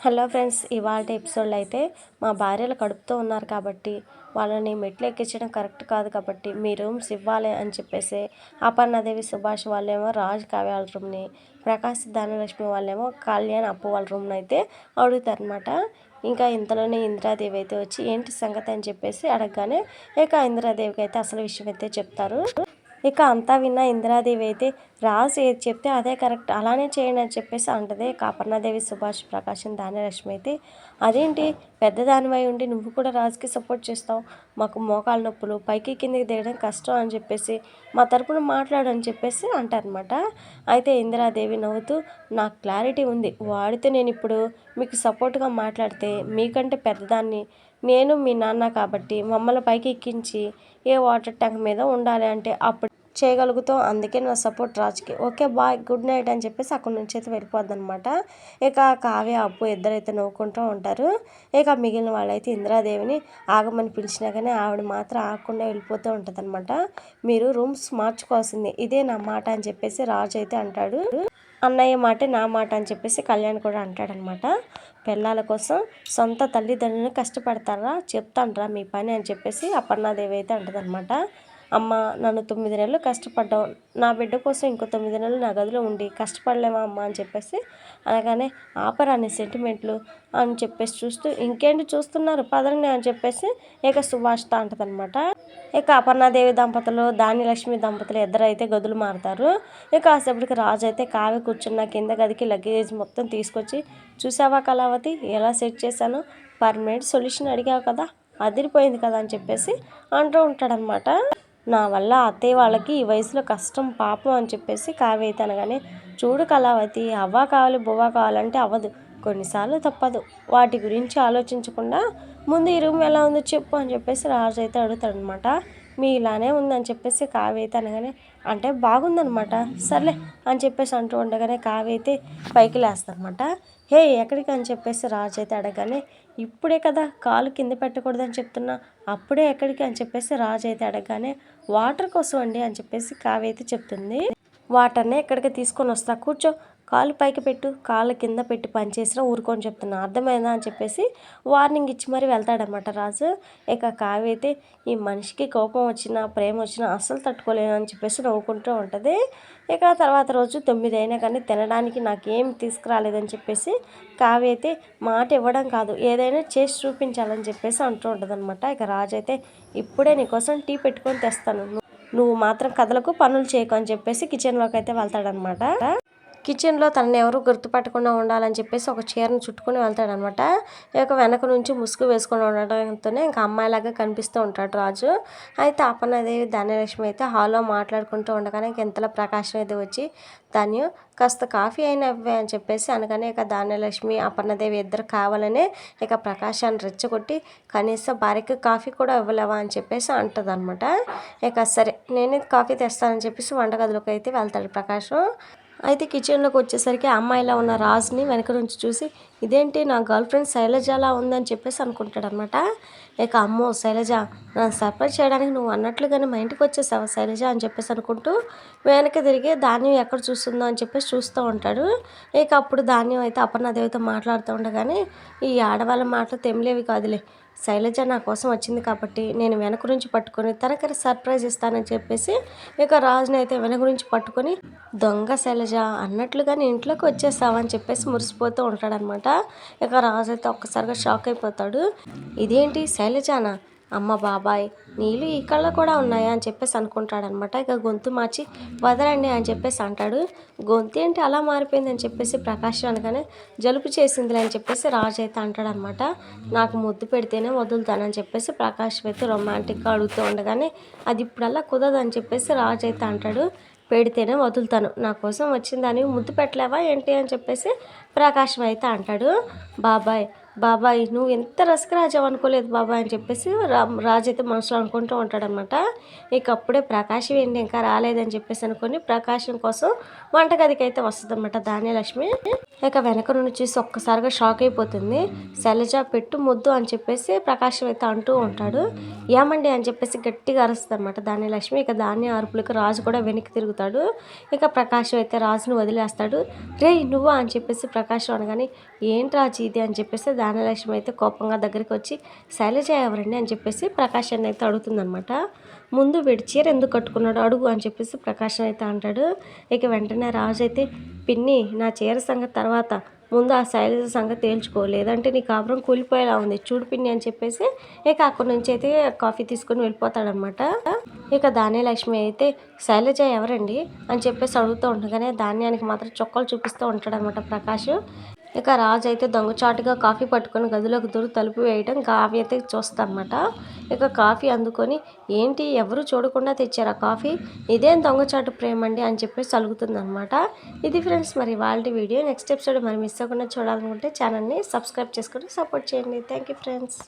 Hello friends, ఇవాళ ఎపిసోడ్లో అయితే మా భార్యలు కడుపుతో ఉన్నారు కాబట్టి వాళ్ళని మెట్లు ఎక్కించడం కరెక్ట్ కాదు కాబట్టి మీ రూమ్స్ ఇవ్వాలి అని చెప్పేసి అపర్ణాదేవి సుభాష్ వాళ్ళేమో రాజ్ కావ్య వాళ్ళ రూమ్ని, ప్రకాశ్ ధనలక్ష్మి వాళ్ళేమో కళ్యాణ్ అప్పు వాళ్ళ రూమ్ని అయితే అడుగుతారనమాట. ఇంకా ఇంతలోనే ఇందిరాదేవి అయితే వచ్చి ఏంటి సంగతి అని చెప్పేసి అడగగానే ఇక ఇందిరాదేవికి అయితే అసలు విషయం అయితే చెప్తారు. ఇక అంతా విన్న ఇందిరాదేవి అయితే రాజు ఏది చెప్తే అదే కరెక్ట్, అలానే చేయండి అని చెప్పేసి అంటది. ఇక అపర్ణాదేవి సుభాష్ ప్రకాశం ధాన్యలక్ష్మి అయితే అదేంటి పెద్దదానివై ఉండి నువ్వు కూడా రాజుకి సపోర్ట్ చేస్తావు, మాకు మోకాలు నొప్పులు పైకి కిందికి దిగడం కష్టం అని చెప్పేసి మా తరపున మాట్లాడు అని చెప్పేసి అంటారనమాట. అయితే ఇందిరాదేవి నవ్వుతూ నాకు క్లారిటీ ఉంది, వాడితే నేను ఇప్పుడు మీకు సపోర్ట్గా మాట్లాడితే మీకంటే పెద్దదాన్ని నేను మీ నాన్న కాబట్టి మమ్మల్ని పైకి ఎక్కించి ఏ వాటర్ ట్యాంక్ మీద ఉండాలి అంటే అప్పుడు చేయగలుగుతాం, అందుకే నా సపోర్ట్ రాజుకి. ఓకే బాయ్, గుడ్ నైట్ అని చెప్పేసి అక్కడి నుంచి అయితే వెళ్ళిపోద్ది అనమాట. ఇక కావ్య అప్పు ఇద్దరైతే నవ్వుకుంటూ ఉంటారు. ఇక మిగిలిన వాళ్ళైతే ఇందిరాదేవిని ఆగమని పిలిచినా కానీ ఆవిడ మాత్రం ఆగకుండా వెళ్ళిపోతూ ఉంటుంది అనమాట. మీరు రూమ్స్ మార్చుకోవాల్సిందే, ఇదే నా మాట అని చెప్పేసి రాజు అయితే అంటాడు. అన్నయ్య మాటే నా మాట అని చెప్పేసి కళ్యాణ్ కూడా అంటాడనమాట. పిల్లల కోసం సొంత తల్లిదండ్రులను కష్టపడతారా, చెప్తానరా మీ పని అని చెప్పేసి అపర్ణాదేవి అయితే అంటదనమాట. అమ్మ నన్ను 9 నెలలు కష్టపడ్డావు, నా బిడ్డ కోసం ఇంకో 9 నెలలు నా గదిలో ఉండి కష్టపడలేమా అమ్మ అని చెప్పేసి అనగానే ఆపరాని సెంటిమెంట్లు అని చెప్పేసి చూస్తూ ఇంకేంటి చూస్తున్నారు పదండి అని చెప్పేసి ఇక సుభాష్తో అంటదనమాట. ఇక అపర్ణాదేవి దంపతులు ధాన్యలక్ష్మి దంపతులు ఇద్దరైతే గదులు మారుతారు. ఇక కాసేపటికి రాజు అయితే కావ్య కూర్చున్న కింద గదికి లగేజ్ మొత్తం తీసుకొచ్చి చూసావా కళావతి ఎలా సెట్ చేశాను, పర్మనెంట్ సొల్యూషన్ అడిగావు కదా, అదిరిపోయింది కదా అని చెప్పేసి అంటూ ఉంటాడనమాట. నా వల్ల అత్తయ్య వాళ్ళకి ఈ వయసులో కష్టం పాపం అని చెప్పేసి కావ్య అయితే అనగానే చూడు కళావతి, అవ్వ కావాలి బువ్వ కావాలంటే అవ్వదు, కొన్నిసార్లు తప్పదు, వాటి గురించి ఆలోచించకుండా ముందు ఈ రూమ్ ఎలా ఉందో చెప్పు అని చెప్పేసి రాజు అయితే అడుగుతాడనమాట. మీ ఇలానే ఉందని చెప్పేసి కావ్య అయితే అనగానే అంటే బాగుందనమాట, సర్లే అని చెప్పేసి అంటూ ఉండగానే కావ్య అయితే పైకి లేస్తారనమాట. హే ఎక్కడికి అని చెప్పేసి రాజు అయితే అడగగానే ఇప్పుడే కదా కాలు కింద పెట్టకూడదని చెప్తున్నా, అప్పుడే ఎక్కడికి అని చెప్పేసి రాజు అయితే అడగగానే వాటర్ కోసం అండి అని చెప్పేసి కావ్య అయితే చెప్తుంది. వాటర్నే ఎక్కడికి తీసుకొని వస్తా, కూర్చో, కాలు పైకి పెట్టు, కాళ్ళు కింద పెట్టి పనిచేసినా ఊరుకొని చెప్తున్నా అర్థమైందా అని చెప్పేసి వార్నింగ్ ఇచ్చి మరీ వెళ్తాడనమాట రాజు. ఇక కావ్య అయితే ఈ మనిషికి కోపం వచ్చినా ప్రేమ వచ్చినా అస్సలు తట్టుకోలేను అని చెప్పేసి నవ్వుకుంటూ ఉంటుంది. ఇక తర్వాత రోజు 9 అయినా కానీ తినడానికి నాకేం తీసుకురాలేదని చెప్పేసి కావ్య అయితే మాట ఇవ్వడం కాదు ఏదైనా చేసి చూపించాలని చెప్పేసి అంటూ ఉంటుంది అనమాట. ఇక రాజు అయితే ఇప్పుడే నీకోసం టీ పెట్టుకొని తెస్తాను, నువ్వు మాత్రం కథలకు పనులు చేయకు అని చెప్పేసి కిచెన్లోకి అయితే వెళ్తాడనమాట. కిచెన్లో తనని ఎవరు గుర్తుపట్టకుండా ఉండాలని చెప్పేసి ఒక చీరను చుట్టుకుని వెళ్తాడనమాట. ఇక వెనక నుంచి ముసుగు వేసుకొని ఉండడంతోనే ఇంకా అమ్మాయిలాగా కనిపిస్తూ ఉంటాడు రాజు. అయితే అపర్ణాదేవి ధాన్యలక్ష్మి అయితే హాల్లో మాట్లాడుకుంటూ ఉండగానే ఇంతలో ప్రకాశం అయితే వచ్చి ధాన్య కాస్త కాఫీ అయినా ఇవ్వే అని చెప్పేసి అనగానే ఇక ధాన్యలక్ష్మి అపర్ణాదేవి ఇద్దరు కావాలనే ఇక ప్రకాశాన్ని రెచ్చగొట్టి కనీసం భార్యకి కాఫీ కూడా ఇవ్వలేవా అని చెప్పేసి అంటుంది అనమాట. ఇక సరే నేనే కాఫీ తెస్తానని చెప్పేసి వంటగదిలోకి అయితే వెళ్తాడు ప్రకాశం. అయితే కిచెన్లోకి వచ్చేసరికి అమ్మాయిలా ఉన్న రాజుని వెనక నుంచి చూసి ఇదేంటి నా గర్ల్ ఫ్రెండ్ శైలజలా ఉందని చెప్పేసి అనుకుంటాడు అనమాట. ఇక అమ్మో శైలజ నన్ను సర్ప్రైజ్ చేయడానికి నువ్వు అన్నట్లుగానే మా ఇంటికి వచ్చేసావా శైలజ అని చెప్పేసి అనుకుంటూ వెనక్కి తిరిగి ధాన్యం ఎక్కడ చూస్తుందో అని చెప్పేసి చూస్తూ ఉంటాడు. ఇక అప్పుడు ధాన్యం అయితే అపర్ణాదేవితో మాట్లాడుతూ ఉండగానే ఈ ఆడవాళ్ళ మాటలు తెమిలేవి కాదులే, శైలజ నా కోసం వచ్చింది కాబట్టి నేను వెనక నుంచి పట్టుకొని తనకి సర్ప్రైజ్ ఇస్తానని చెప్పేసి ఇక రాజుని అయితే వెనక నుంచి పట్టుకొని దొంగ శైలజ అన్నట్లుగానే ఇంట్లోకి వచ్చేసావని చెప్పేసి మురిసిపోతూ ఉంటాడనమాట. ఇక రాజు అయితే ఒక్కసారిగా షాక్ అయిపోతాడు. ఇదేంటి శైలజానా, అమ్మ బాబాయ్ నీళ్ళు ఈ కళ్ళ కూడా ఉన్నాయా అని చెప్పేసి అనుకుంటాడనమాట. ఇక గొంతు మార్చి వదలండి అని చెప్పేసి అంటాడు. గొంతు ఏంటి అలా మారిపోయింది అని చెప్పేసి ప్రకాష్ అనగానే జలుబు చేసిందిలే అని చెప్పేసి రాజు అయితే అంటాడనమాట. నాకు ముద్దు పెడితేనే వదులుతానని చెప్పేసి ప్రకాష్ అయితే రొమాంటిక్గా అడుగుతూ ఉండగానే అది ఇప్పుడల్లా కుదరదు అని చెప్పేసి రాజు అయితే అంటాడు. పెడితేనే వదులుతాను, నా కోసం వచ్చిందని ముద్దు పెట్టలేవా ఏంటి అని చెప్పేసి ప్రకాశం అయితే అంటాడు. బాబాయ్ బాబాయ్ నువ్వు ఎంత రసకరాజావు అనుకోలేదు బాబాయ్ అని చెప్పేసి రాజు అయితే మనసులో అనుకుంటూ ఉంటాడనమాట. ఇక అప్పుడే ప్రకాశం ఏంటి ఇంకా రాలేదని చెప్పేసి అనుకుని ప్రకాశం కోసం వంటగదికి అయితే వస్తుంది అనమాట ధాన్యలక్ష్మి. ఇక వెనక నుండి చూసి ఒక్కసారిగా షాక్ అయిపోతుంది. శైలజ పెట్టు ముద్దు అని చెప్పేసి ప్రకాశం అయితే అంటూ ఉంటాడు. ఏమండి అని చెప్పేసి గట్టిగా అరుస్తుంది అనమాట ధాన్యలక్ష్మి. ఇక ధాన్య అరుపులకు రాజు కూడా వెనక్కి తిరుగుతాడు. ఇక ప్రకాశం అయితే రాజును వదిలేస్తాడు. రే నువ్వా అని చెప్పేసి ప్రకాష్ అనగానే ఏంటి రాజు ఇది అని చెప్పేసి ధాన్యలక్ష్మి అయితే కోపంగా దగ్గరికి వచ్చి శైలజ ఎవరండి అని చెప్పేసి ప్రకాష్ అని అయితే అడుగుతుందనమాట. ముందు వీడి చీర ఎందుకు కట్టుకున్నాడు అడుగు అని చెప్పేసి ప్రకాష్ అయితే అంటాడు. ఇక వెంటనే రాజు అయితే పిన్ని నా చీర సంగతి తర్వాత ముందు ఆ శైలజ సంగతి తేల్చుకో, లేదంటే నీ కాపురం కూలిపోయేలా ఉంది చూడు పిన్ని అని చెప్పేసి ఇక అక్కడి నుంచి అయితే కాఫీ తీసుకొని వెళ్ళిపోతాడనమాట. ఇక ధాన్యలక్ష్మి అయితే శైలజ ఎవరండి అని చెప్పేసి అడుగుతూ ఉండగానే ధాన్యానికి మాత్రం చొక్కలు చూపిస్తూ ఉంటాడనమాట ప్రకాష్. ఇక రాజు అయితే దొంగచాటుగా కాఫీ పట్టుకొని గదిలోకి దూరి తలుపు వేయడం కాఫీ అయితే చూస్తానమాట. ఇక కాఫీ అందుకొని ఏంటి ఎవరు చూడకుండా తెచ్చారు ఆ కాఫీ, ఇదేం దొంగచాటు ప్రేమ అండి అని చెప్పేసి అలుగుతుంది అనమాట. ఇది ఫ్రెండ్స్ మరి వాళ్ళ వీడియో. నెక్స్ట్ ఎపిసోడ్ మరి మిస్ అవ్వకుండా చూడాలనుకుంటే ఛానల్ని సబ్స్క్రైబ్ చేసుకొని సపోర్ట్ చేయండి. Thank you friends.